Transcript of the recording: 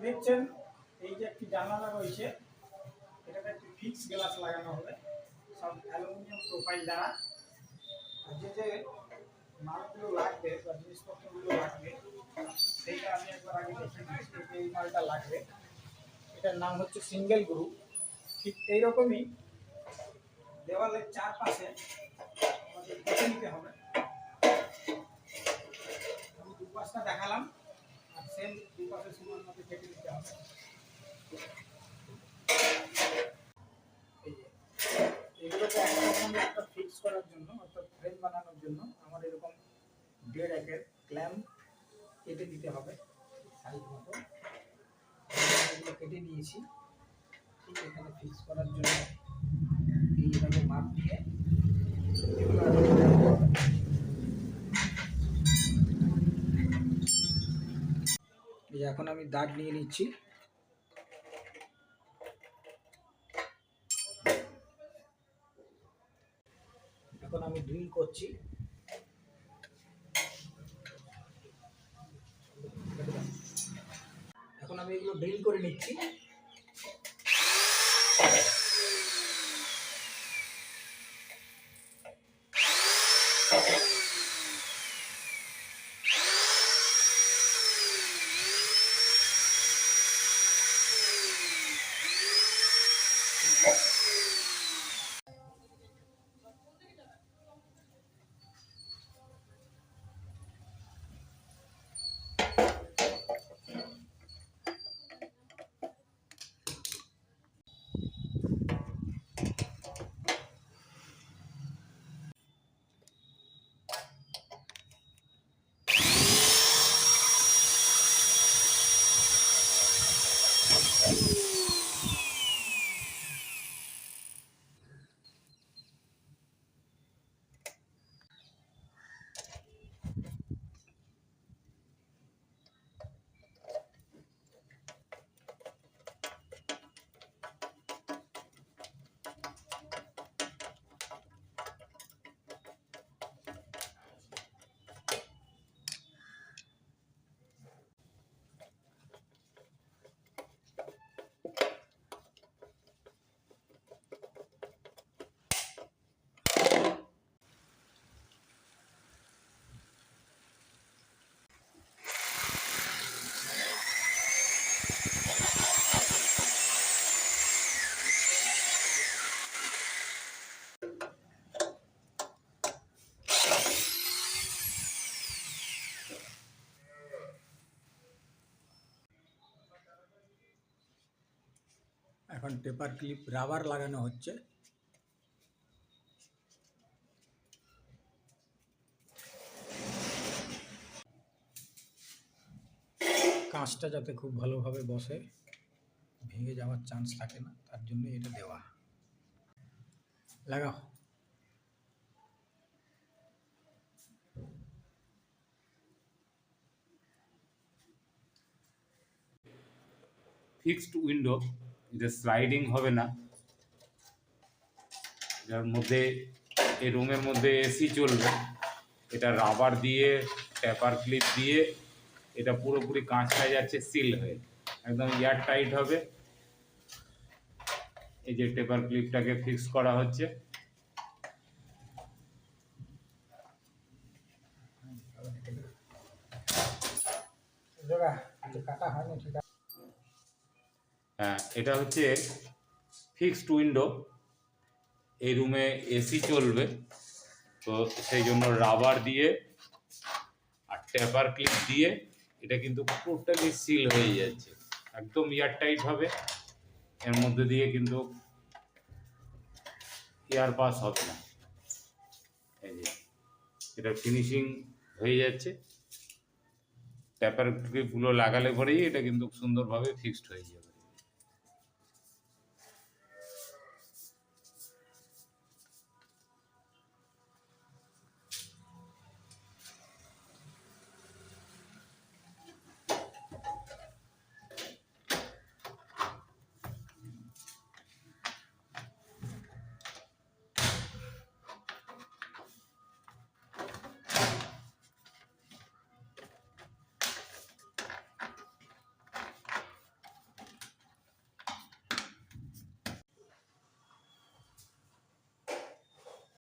দেখছেন এই যে একটি জানালা রয়েছে, এটাতে একটি ফিক্স গ্লাস লাগানো হবে সব অ্যালুমিনিয়াম প্রোফাইল দ্বারা। যে যে মালগুলো লাগবে বা জিনিসপত্রগুলো লাগবে সেইটা আমি একবার আগে দেখে নিচ্ছি। এই মালটা লাগবে, এটার নাম হচ্ছে সিঙ্গেল গ্রুপ। ঠিক এইরকমই দেওয়ালের চারপাশে আমাদের কেটে নিতে হবে। আমি দুপাশটা দেখালাম, আর সেম দুপাশে সমান মতো কেটে নিতে হবে। এগুলোকে একরকম একটা ফিক্স করার জন্য অর্থাৎ ফ্রেম বানানোর জন্য আমার এরকম 1.5 একের ক্ল্যাম্প কেটে দিতে হবে সাইজ মতো। এগুলো কেটে নিয়েছি। ঠিক এখানে ফিক্স করার জন্য এইভাবে মাপ দিয়ে এখন আমি দাগ নিয়ে নিচ্ছি। এখন আমি ড্রিল করছি। এখন আমি এগুলো ড্রিল করে নিচ্ছি। এখন পেপার ক্লিপ রাবার লাগানো হচ্ছে। কাঁচটা যাতে খুব ভালোভাবে বসে, ভেঙে যাওয়ার চান্স থাকে না, তার জন্য এটা দেওয়া। লাগাও। ফিক্সড উইন্ডো, এটা স্লাইডিং হবে না, যার মধ্যে এই রুমের মধ্যে এসি চলবে। এটা রাবার দিয়ে টেপার ক্লিপ দিয়ে এটা পুরোপুরি কাঁচটায় যাচ্ছে সিল হয়ে, একদম এয়ার টাইট হবে। এই যে টেপার ক্লিপটাকে ফিক্স করা হচ্ছে। হ্যাঁ, এটা হচ্ছে ফিক্সড উইন্ডো। এই রুমে এসি চলবে, তো সেই জন্য রাবার দিয়ে আর টেপার ক্লিপ দিয়ে এটা কিন্তু টোটালি সিল হয়ে যাচ্ছে, একদম এয়ার টাইট হবে। এর মধ্যে দিয়ে কিন্তু এয়ার পাস হবে না। এই যে এটা ফিনিশিং হয়ে যাচ্ছে। টেপার ক্লিপগুলো লাগালে পরেই এটা কিন্তু সুন্দরভাবে ফিক্সড হয়ে যাবে।